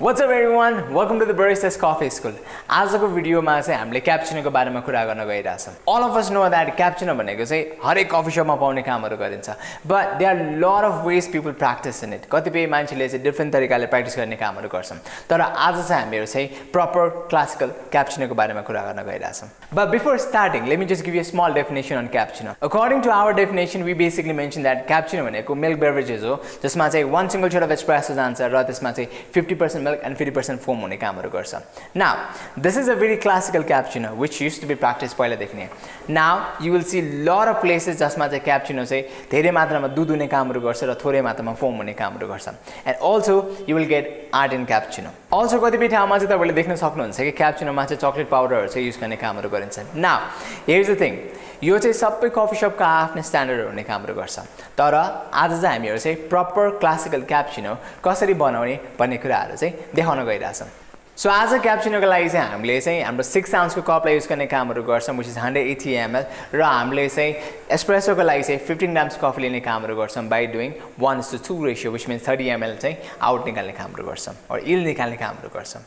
What's up everyone? Welcome to the Baristas Coffee School. आजको भिडियोमा चाहिँ हामीले क्यापुचिनो को बारेमा कुरा गर्न गइरहेका छौं. All of us know that cappuccino भनेको चाहिँ हरेक कफी शपमा पाउने कामहरु गरिन्छ. But there are lot of ways people practice in it. कतिपय मान्छेले चाहिँ डिफरेंट तरिकाले प्र्याक्टिस गर्ने कामहरु गर्छन्. तर आज चाहिँ हामीहरु चाहिँ proper classical cappuccino को बारेमा कुरा गर्न गइरहेका छौं. But before starting, let me just give you a small definition on cappuccino. According to our definition, we basically mentioned that cappuccino भनेको milk beverages हो जसमा चाहिँ one single shot of espresso जान्छ र त्यसमा चाहिँ 50% milk and 50% foam हुने कामहरु गर्छ. Now, this is a very classical cappuccino which used to be practiced पहिलादेखि नै. Now, you will see lot of places जसमा चाहिँ cappuccino चाहिँ धेरै मात्रामा दूध हुने कामहरु गर्छ र थोरै मात्रामा foam हुने कामहरु गर्छ. And also, you will get art in cappuccino. Also, कतिपय ठाउँमा चाहिँ तपाईले देख्न सक्नुहुन्छ कि cappuccino मा चाहिँ chocolate powder हरु चाहिँ युज गर्ने कामहरु गरिन्छ. Now, here's the thing. यो चाहिँ सबै कफी शप का आफ्नै स्ट्यान्डर्ड हुने कामहरु गर्छ. तर आज चाहिँ हामीहरु चाहिँ प्रपर क्लासिकल क्यापुचिनो कसरी बनाउने भन्ने कुराहरु चाहिँ देखाउन गइरहेका छौं. सो आज क्यापुचिनो को लागि चाहिँ हामीले चाहिँ हाम्रो 6 ounce को कपलाई युज गर्ने कामहरु गर्छौं which is 180 ml र हामीले चाहिँ एस्प्रेसो को लागि चाहिँ 15 grams कफी लिने कामहरु गर्छौं by doing 1:2 ratio which means 30 ml चाहिँ आउट निकाल्ने कामहरु गर्छौं or yield निकाल्ने कामहरु गर्छौं.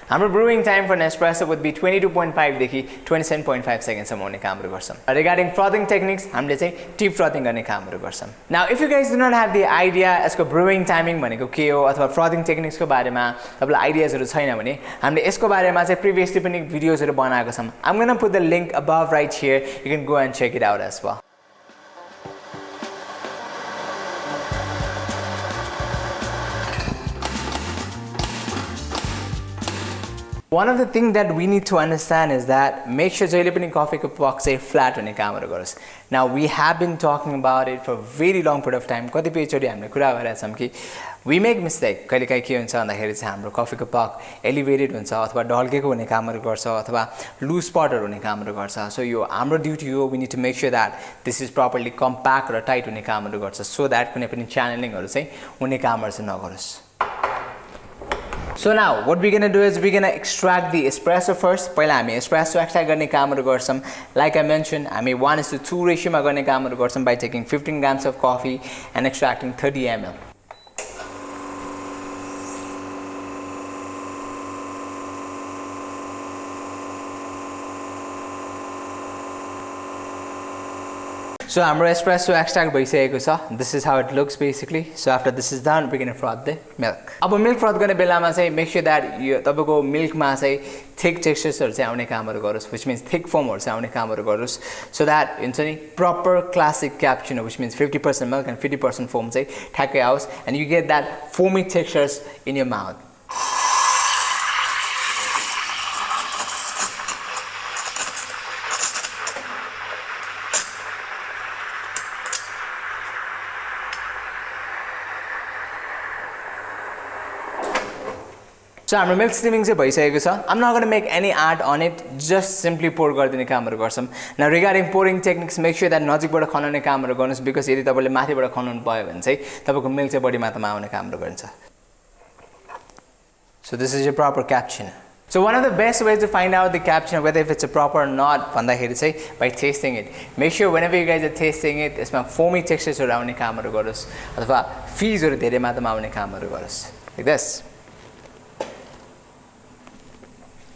हाम्रो brewing time for an espresso would be 22.5 देखि 27.5 seconds सम्म हुने कामहरु गर्छौं. Regarding frothing techniques, हामीले चाहिँ deep frothing गर्ने कामहरु गर्छौं. Now, if you guys do not have the idea यसको brewing timing भनेको के हो अथवा frothing techniques को बारेमा तपाईलाई आइडियाजहरु छैन भने हामीले यसको बारेमा चाहिँ previously पनि भिडियोजहरु बनाएको छौं. I'm going to put the link above right here. You can go and check it out as well. One of the things that we need to understand is that make sure जहिले पनि coffee को puck चाहिँ flat हुने कामहरु गरोस्. Now we have been talking about it for a very long period of time. कतिपय चोटी हामीले कुरा गरेका छौं कि we make mistake. कहिलेकाहीँ के हुन्छ भन्दाखेरि चाहिँ हाम्रो coffee को puck elevated हुन्छ अथवा ढल्केको हुने कामहरु गर्छ अथवा loose spot हरु हुने कामहरु गर्छ. So यो हाम्रो duty हो, we need to make sure that this is properly compact र tight हुने कामहरु गर्छ so that कुनै पनि channeling हरु चाहिँ हुने कामहरु चाहिँ नगरोस्. So now, what we're gonna do is we're gonna extract the espresso first. पहिला हामी espresso extract गर्ने कामहरु गर्छौं. Like I mentioned, हामी 1:2 ratio मा गर्ने कामहरु गर्छौं by taking 15 grams of coffee and extracting 30 ml. So हाम्रो espresso extract भइसकेको छ. This is how it looks basically. So after this is done, we're going to froth the milk. अब milk froth गर्ने बेलामा चाहिँ make sure that यो तपाईको milk मा चाहिँ thick textures हरु चाहिँ आउने कामहरु गरोस्, which means thick foam हरु चाहिँ आउने कामहरु गरोस्, so that हुन्छ नि proper classic cappuccino which means 50% milk and 50% foam चाहिँ ठ्याक्कै आओस् and you get that foamy textures in your mouth. So हाम्रो milk steaming चाहिँ भइसकेको छ. I'm not going to make any art on it, just simply pour गरिदिने कामहरु गर्छौं. Now regarding pouring techniques, make sure that नजिकबाट खनाउने कामहरु गर्नुस् because यदि तपाईले माथिबाट खनाउनु भयो भने चाहिँ तपाईको milk चाहिँ बढी मात्रामा आउने कामहरु गरिन्छ. So this is your proper cappuccino. So one of the best ways to find out the cappuccino whether if it's a proper or not भन्दाखेरि चाहिँ by tasting it. Make sure whenever you guys are tasting it, यसमा foamy textures हरु आउने कामहरु गरोस् अथवा fizz हरु धेरै मात्रामा आउने कामहरु गरोस्. Like this.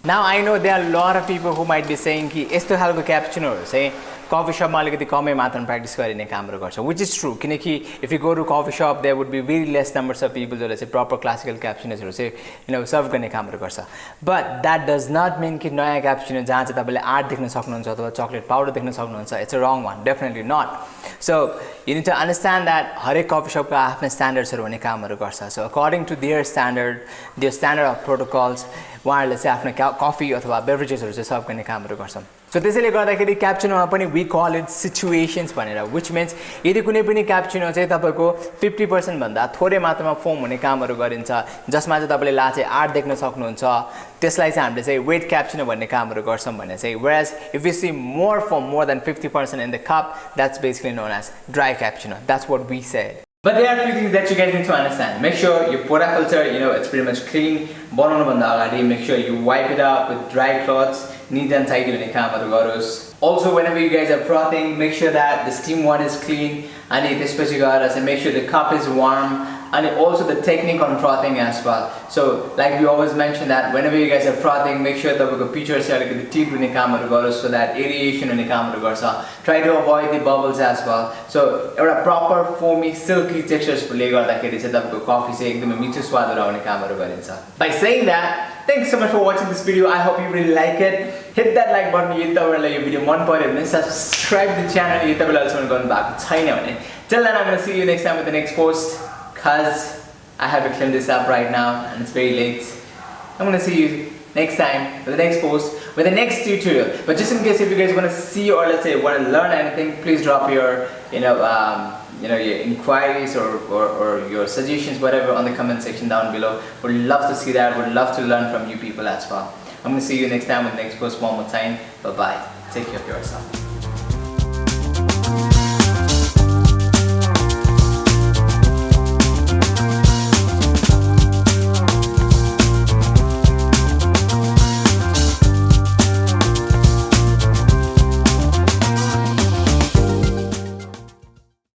Now I know there are a lot of people who might be saying कि यस्तो खालको क्यापुचिनो चाहिँ coffee shop मा अलिकति कमै मात्रामा प्र्याक्टिस गरिने कामहरु गर्छ, which is true किनकि if you go to coffee shop there would be very less numbers of people जसले चाहिँ proper classical cappuccinos हरु चाहिँ सर्भ गर्ने कामहरु गर्छ. But that does not mean कि नयाँ क्यापुचिनो जहाँ चाहिँ तपाईले आर्ट देख्न सक्नुहुन्छ अथवा chocolate powder देख्न सक्नुहुन्छ, it's a wrong one, definitely not. So you need to understand that हरेक coffee shop का आफ्नै standards हरु हुने कामहरु गर्छ. So according to their standard of protocols उहाँहरुले चाहिँ आफ्नो कफी अथवा बेभरेजेस हरु चाहिँ सर्भ गर्ने कामहरु गर्छन्. So त्यसैले गर्दाखेरि क्यापुचिनोमा पनि we call it situations भनेर, which means यदि कुनै पनि क्यापुचिनो चाहिँ तपाईको 50% भन्दा थोरै मात्रामा फोम हुने कामहरु गरिन्छ जसमा चाहिँ तपाईले लाचे आर्ट देख्न सक्नुहुन्छ, त्यसलाई चाहिँ हामीले चाहिँ वेट क्यापुचिनो भन्ने कामहरु गर्छौं भने चाहिँ, whereas if you see more foam more than 50% in the cup, that's basically known as dry cappuccino. That's what we said. But there are a few things that you guys need to understand. Make sure your pora filter, it's pretty much clean. बनाउनु भन्दा अगाडि make sure you wipe it up with dry cloths. Neat and tidy हुने कामहरु गरोस्. Also, whenever you guys are frothing, make sure that the steam water is clean. And त्यसपछि गएर चाहिँ make sure the cup is warm. and also the technique on frothing as well. So like we always mention that whenever you guys are frothing, make sure तपाईको picture चाहिँ अलिकति tip हुने कामहरु गरोस् so that aeration हुने कामहरु गर्छ. Try to avoid the bubbles as well. So एउटा proper foamy silky textures ले गर्दाखेरि चाहिँ तपाईको कफी चाहिँ एकदमै मिठो स्वादहरु आउने कामहरु गरिन्छ. By saying that, thanks so much for watching this video. I hope you really like it. Hit that like button यदि तपाईलाई यो भिडियो मन पर्यो भने subscribe the channel यदि तपाईले अहिलेसम्म गर्नु भएको छैन भने. Till then, I'm going to see you next time with the next post, cause I have to clean this up right now and it's very late. I'm going to see you next time with the next post, with the next tutorial. But just in case if you guys want to see or let's say want to learn anything, please drop your your inquiries or your suggestions, whatever, on the comment section down below. Would love to see that. Would love to learn from you people as well. I'm going to see you next time with the next post. One more time. Bye bye. Take care of yourself.